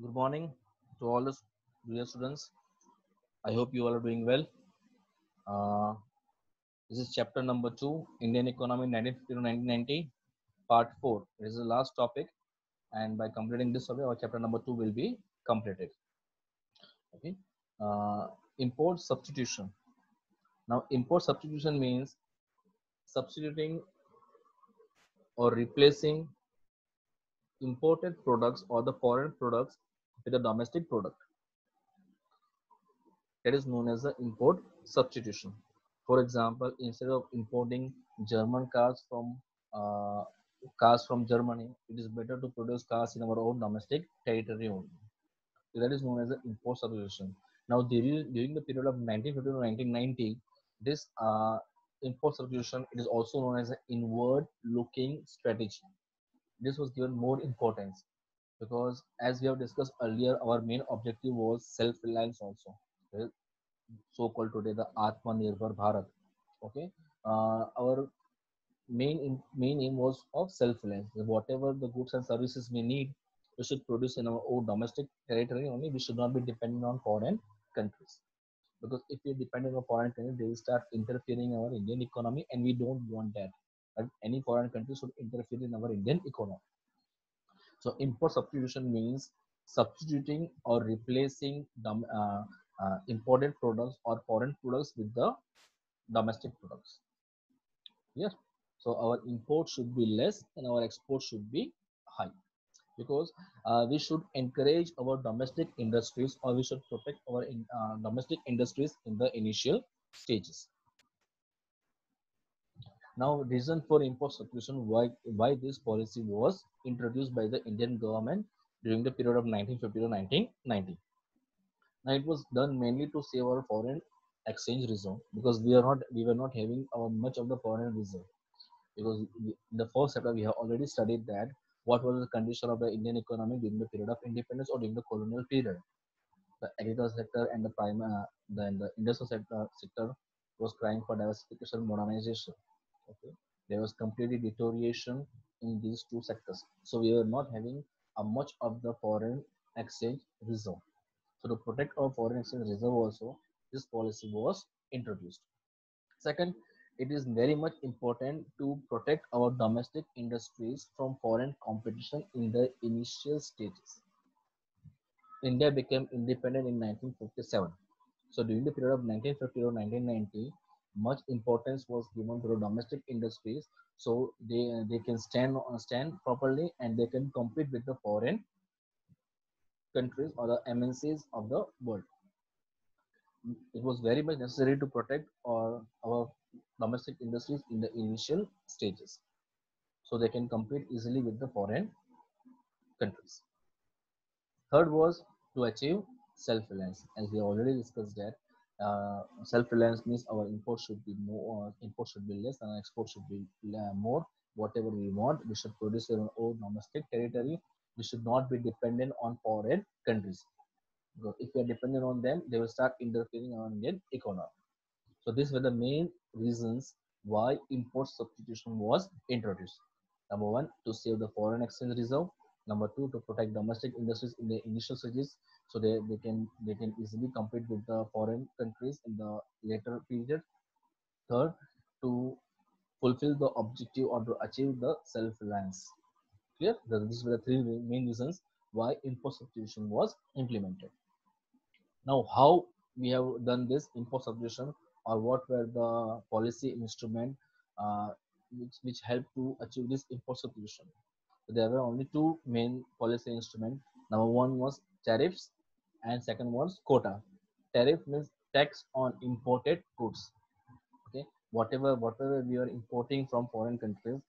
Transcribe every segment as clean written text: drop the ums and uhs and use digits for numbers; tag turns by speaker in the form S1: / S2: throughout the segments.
S1: Good morning to all the dear students. I hope you all are doing well. Uh, this is chapter number 2, Indian Economy 1950 to 1990, part 4. This is the last topic, and by completing this topic, our chapter number 2 will be completed. Okay. Uh, Import substitution. Now, import substitution means substituting or replacing imported products or the foreign products with a domestic product. That is known as the import substitution. For example, instead of importing German uh, cars from Germany, it is better to produce cars in our own domestic territory only. That is known as the import substitution. Now, during the period of 1950 to 1990, this import substitution it is also known as an inward-looking strategy. This was given more importance because, as we have discussed earlier, our main objective was self-reliance also. Well, so-called today the Atmanirbhar Bharat. Okay, our main aim was of self-reliance. Whatever the goods and services we need, we should produce in our own domestic territory only. We should not be dependent on foreign countries because if we depend on foreign countries, they will start interfering in our Indian economy, and we don't want that. But any foreign country should interfere in our Indian economy. So import substitution means substituting or replacing imported products or foreign products with the domestic products. Yes. So our import should be less and our export should be high because we should encourage our domestic industries or we should protect our domestic industries in the initial stages. Now, reason for import substitution, why this policy was introduced by the Indian government during the period of 1950 to 1990. Now, it was done mainly to save our foreign exchange reserve because we were not having our much of the foreign reserve because in the first chapter we have already studied that what was the condition of the Indian economy during the period of independence or during the colonial period. The agricultural sector and the industrial sector was crying for diversification, modernization. Okay, there was completely deterioration in these two sectors, so we were not having a much of the foreign exchange reserve. So to protect our foreign exchange reserve also, this policy was introduced. Second, it is very much important to protect our domestic industries from foreign competition in the initial stages. India became independent in 1957. So during the period of 1950 to 1990, much importance was given to the domestic industries, so they can stand properly and they can compete with the foreign countries or the MNCs of the world. It was very much necessary to protect our domestic industries in the initial stages so they can compete easily with the foreign countries. Third was to achieve self-reliance. As we already discussed that self-reliance means our import should be more, import should be less, and export should be more. Whatever we want, we should produce in our own domestic territory. We should not be dependent on foreign countries. Because if we are dependent on them, they will start interfering on Indian economy. So these were the main reasons why import substitution was introduced. Number one, to save the foreign exchange reserve. Number two, to protect domestic industries in the initial stages, so they can easily compete with the foreign countries in the later period. Third, to fulfill the objective or to achieve the self-reliance. Clear? These were the three main reasons why import substitution was implemented. Now, how we have done this import substitution, or what were the policy instrument which helped to achieve this import substitution? So there were only two main policy instruments. Number one was tariffs, and second was quota. Tariff means tax on imported goods. Okay, whatever we are importing from foreign countries,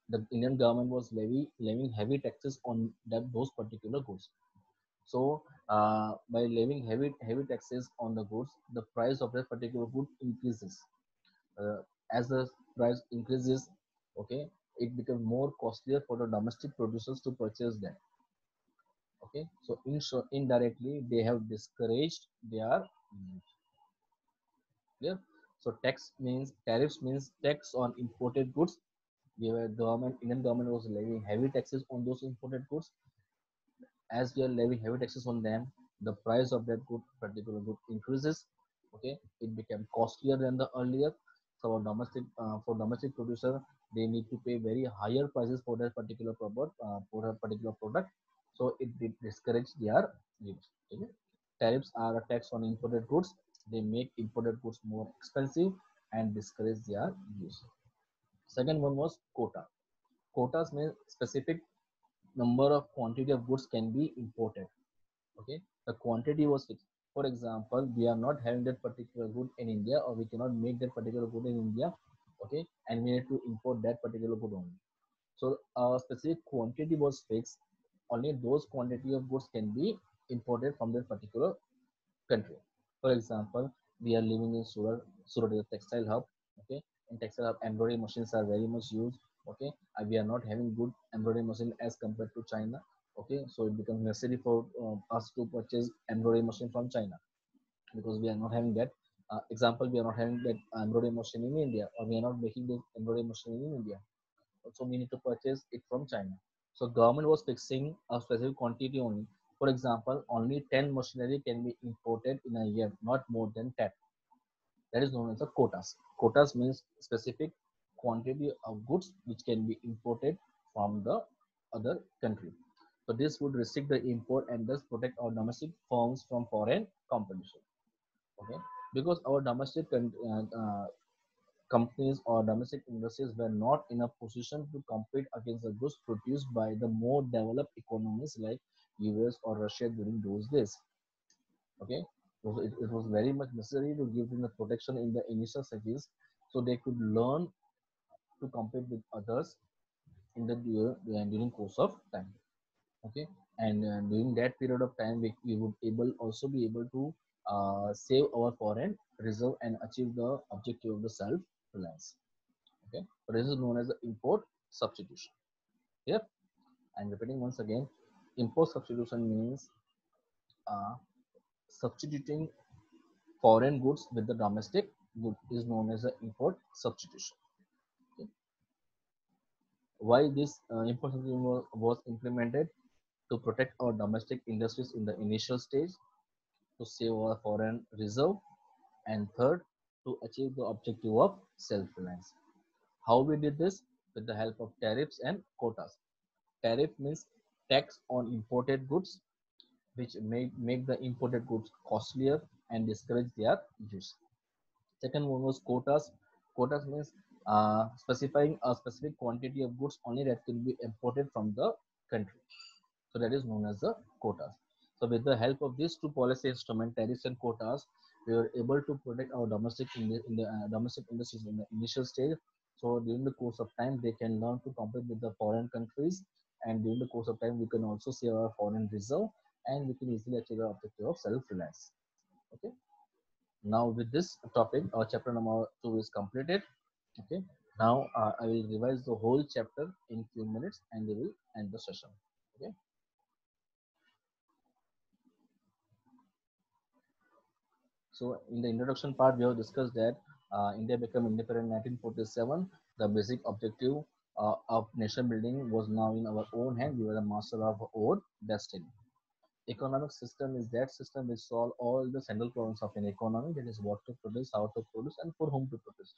S1: the Indian government was levying heavy taxes on those particular goods. So by levying heavy taxes on the goods, the price of that particular good increases. As the price increases, okay, it becomes more costlier for the domestic producers to purchase them. Okay, so indirectly they have discouraged their clear. So tariffs means tax on imported goods. The Indian government was levying heavy taxes on those imported goods, As we are levying heavy taxes on them, the price of that good particular good increases. Okay, it became costlier than the earlier. So for domestic producer, they need to pay very higher prices for that particular product. So it did discourage their use. Okay? Tariffs are a tax on imported goods. They make imported goods more expensive and discourage their use. Second one was quota. Quotas mean specific number of quantity of goods can be imported. Okay, the quantity was fixed. For example, we are not having that particular good in India, or we cannot make that particular good in India. Okay, and we need to import that particular good only. So a specific quantity was fixed. Only those quantity of goods can be imported from that particular country. For example, we are living in Surat. Surat is a textile hub. Okay, in textile hub, embroidery machines are very much used. Okay, we are not having good embroidery machine as compared to China. Okay, so it becomes necessary for us to purchase embroidery machine from China because we are not having that. Example, we are not having that embroidery machine in India, or we are not making the embroidery machine in India. So we need to purchase it from China. So government was fixing a specific quantity only. For example, only 10 machinery can be imported in a year, not more than 10. That is known as the quotas. Quotas means specific quantity of goods which can be imported from the other country. So this would restrict the import and thus protect our domestic firms from foreign competition. Okay, because our companies or domestic industries were not in a position to compete against the goods produced by the more developed economies like US or Russia during those days. Okay, so it was very much necessary to give them the protection in the initial stages so they could learn to compete with others in the during course of time. Okay, and during that period of time we would able also be able to save our foreign reserve and achieve the objective of the self reliance. Okay, so this is known as the import substitution. Yep, I'm repeating once again. Import substitution means uh, substituting foreign goods with the domestic good is known as the import substitution. Okay. Why this import substitution was implemented? To protect our domestic industries in the initial stage, to save our foreign reserve, and third, to achieve the objective of self-reliance. How we did this? With the help of tariffs and quotas. Tariff means tax on imported goods, which make the imported goods costlier and discourage their use. Second one was quotas. Quotas means specifying a specific quantity of goods only that can be imported from the country. So that is known as the quotas. So with the help of these two policy instruments, tariffs and quotas, we were able to protect our domestic industries in the initial stage. So during the course of time, they can learn to compete with the foreign countries, and during the course of time, we can also save our foreign reserve, and we can easily achieve our objective of self-reliance. Okay. Now with this topic, our chapter number 2 is completed. Okay. Now I will revise the whole chapter in few minutes, and we will end the session. Okay. So in the introduction part, we have discussed that India became independent in 1947. The basic objective of nation building was now in our own hand. We were the master of our own destiny. Economic system is that system which solve all the central problems of an economy. That is what to produce, how to produce, and for whom to produce.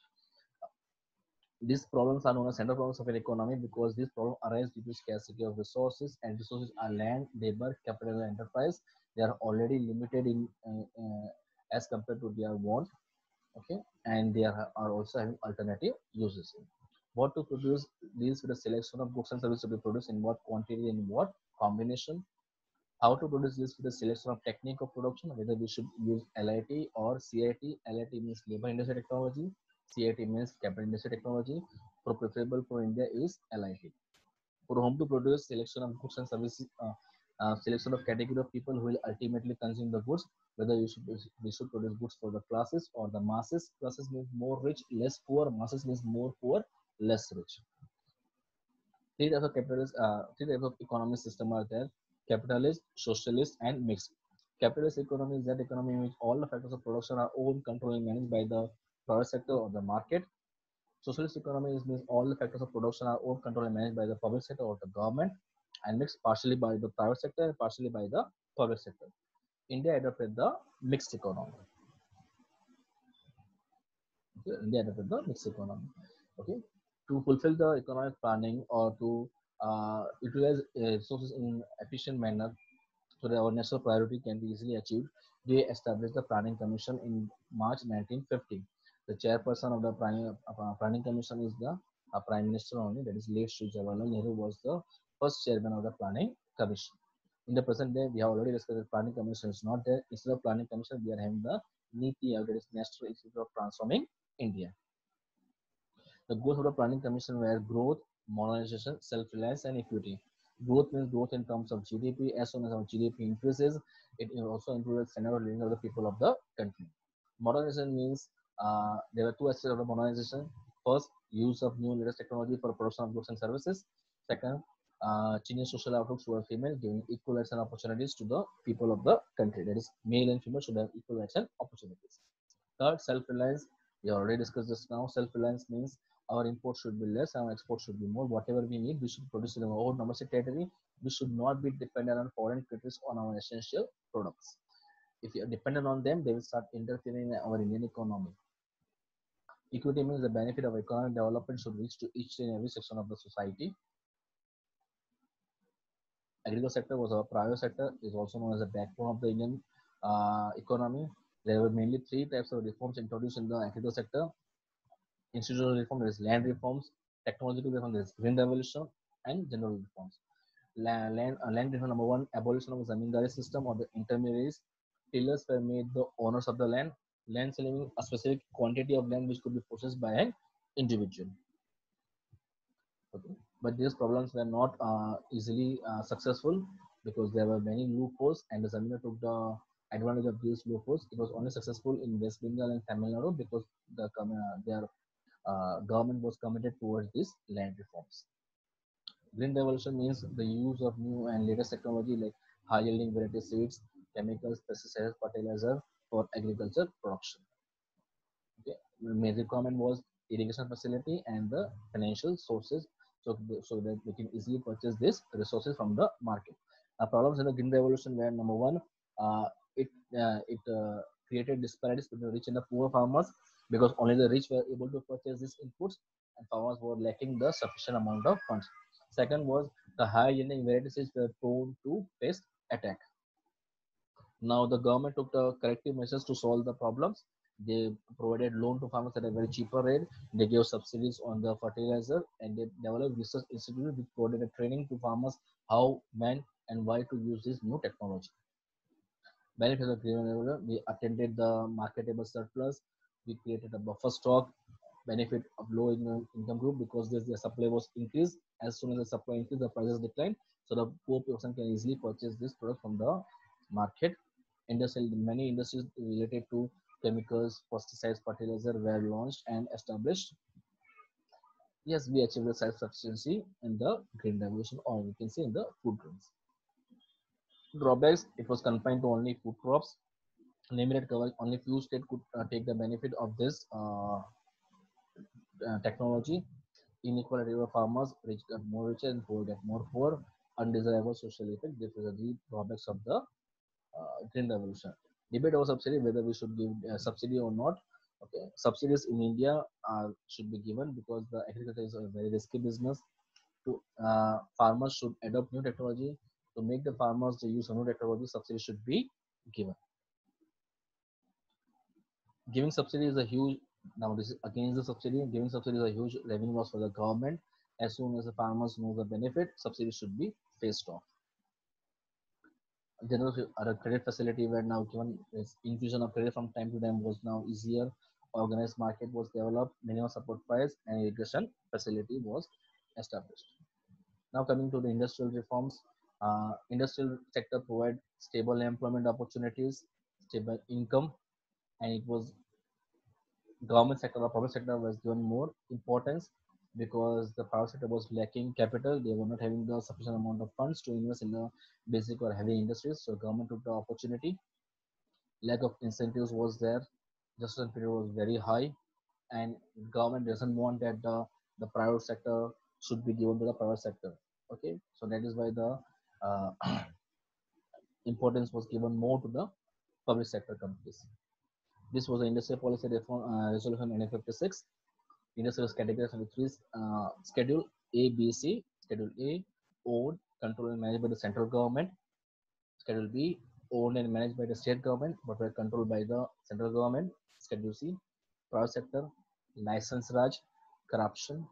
S1: These problems are known as central problems of an economy because these problems arise due to scarcity of resources, and resources are land, labor, capital, and enterprise. They are already limited in as compared to their want. Okay, and they are also having alternative uses. What to produce deals with a selection of goods and services to be produced in what quantity and what combination. How to produce this with a selection of technique of production, whether we should use LIT or CIT. LIT means labor industry technology, CIT means capital industry technology. Preferable for India is LIT. For whom to produce, selection of goods and services, selection of category of people who will ultimately consume the goods, whether we should produce goods for the classes or the masses. Classes means more rich, less poor. Masses means more poor, less rich. Three types of economic system are there: capitalist, socialist, and mixed. Capitalist economy is that economy in which all the factors of production are owned, controlled, and managed by the private sector or the market. Socialist economy means all the factors of production are owned, controlled, and managed by the public sector or the government. and mixed partially by the private sector and partially by the public sector. India adopted the mixed economy. Okay, India adopted the mixed economy. Okay, to fulfill the economic planning or to utilize resources in efficient manner so that our national priority can be easily achieved, they established the Planning Commission in March 1950. The chairperson of the Planning Commission is the Prime Minister only, that is late Sri Jawaharlal Nehru was the first chairman of the Planning Commission. In the present day, we have already discussed that Planning Commission is not there. Instead of Planning Commission, we are having the NITI Aayog, that is National Institute of Transforming India. The goals of the Planning Commission were growth, modernization, self-reliance, and equity. Growth means growth in terms of GDP. As soon as our GDP increases, it also improves the standard of living of the people of the country. Modernization means there are two aspects of the modernization. First, use of new latest technology for production of goods and services. Second, changing social outlooks toward female, giving equal rights and opportunities to the people of the country. That is, male and female should have equal rights and opportunities. Third, self-reliance. We already discussed this now. Self-reliance means our import should be less, our export should be more. Whatever we need, we should produce in our own domestic territory. We should not be dependent on foreign countries on our essential products. If you are dependent on them, they will start interfering in our Indian economy. Equity means the benefit of economic development should reach to each and every section of the society. Agricultural sector was our private sector, is also known as the backbone of the Indian economy. There were mainly three types of reforms introduced in the agricultural sector: institutional reform, there is land reforms; technological reform, there is green revolution; and general reforms. Land reform number one: abolition of the zamindari system or the intermediaries. Tillers were made the owners of the land. Land selling a specific quantity of land which could be possessed by an individual. Okay. But these problems were not easily successful because there were many loopholes, and the Zamindar took the advantage of these loopholes. It was only successful in West Bengal and Tamil Nadu because their government was committed towards these land reforms. Green revolution means the use of new and latest technology like high yielding variety seeds, chemicals, pesticides, fertilizer for agriculture production. Okay. The major requirement was irrigation facility and the financial sources so that we can easily purchase these resources from the market. Problems in the green revolution were number one, uh, it created disparities between rich and the poor farmers because only the rich were able to purchase these inputs and farmers were lacking the sufficient amount of funds. Second was the high yielding varieties were prone to pest attack. Now the government took the corrective measures to solve the problems. They provided loan to farmers at a very cheaper rate. They gave subsidies on the fertilizer, and they developed research institute which provided training to farmers how, when, and why to use this new technology. Benefits of green enabler: we attended the marketable surplus. We created a buffer stock. Benefit of low income group because the supply was increased. As soon as the supply increased, the prices declined. So the poor person can easily purchase this product from the market. Many industries related to chemicals, pesticides, fertilizer were launched and established. Yes, we achieved the self-sufficiency in the green revolution, or we can say in the food grains. Drawbacks: it was confined to only food crops. Limited coverage, only few states could take the benefit of this technology. Inequality of farmers, rich get more richer and poor get more poor. Undesirable social effect. This is the drawbacks of the green revolution. Debate over subsidy, whether we should give subsidy or not. Okay, subsidies in India should be given because the agriculture is a very risky business. To farmers should adopt new technology to make the farmers to use new technology. Subsidy should be given. Giving subsidy is a huge, now this is against the subsidy. Giving subsidy is a huge revenue loss for the government. As soon as the farmers know the benefit, subsidy should be phased off. General credit facility were now given. Infusion of credit from time to time was now easier. Organized market was developed. Minimum support price and irrigation facility was established. Now coming to the industrial reforms, industrial sector provide stable employment opportunities, stable income, and it was government sector or private sector was given more importance because the private sector was lacking capital. They were not having the sufficient amount of funds to invest in the basic or heavy industries. So government took the opportunity. Lack of incentives was there. Gestation period was very high, and government doesn't want that the private sector should be given to the private sector. Okay, so that is why the uh, importance was given more to the public sector companies. This was the industrial policy reform resolution 1956. Industry was categorized into three schedule A, B, C. Schedule A, owned, controlled and managed by the central government. Schedule B, owned and managed by the state government but were controlled by the central government. Schedule C, private sector, license raj, corruption.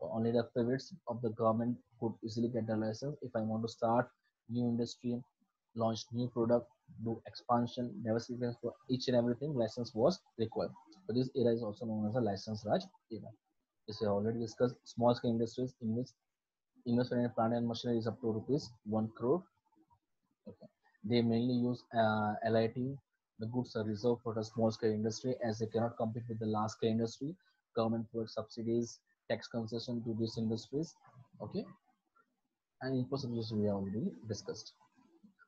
S1: Only the pivots of the government could easily get the license. If I want to start new industry, launch new product, do expansion, diversification for each and everything, license was required. So this era is also known as the license raj era. As we already discussed, small scale industries in which investment in plant and machinery is up to rupees 1 crore. Okay. They mainly use LIT. The goods are reserved for the small scale industry as they cannot compete with the large scale industry. Government provides subsidies, tax concession to these industries. Okay, and input substitution we have already discussed.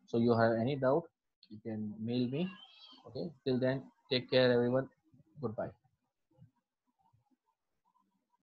S1: So you have any doubt, you can mail me. Okay, till then, take care everyone. Goodbye.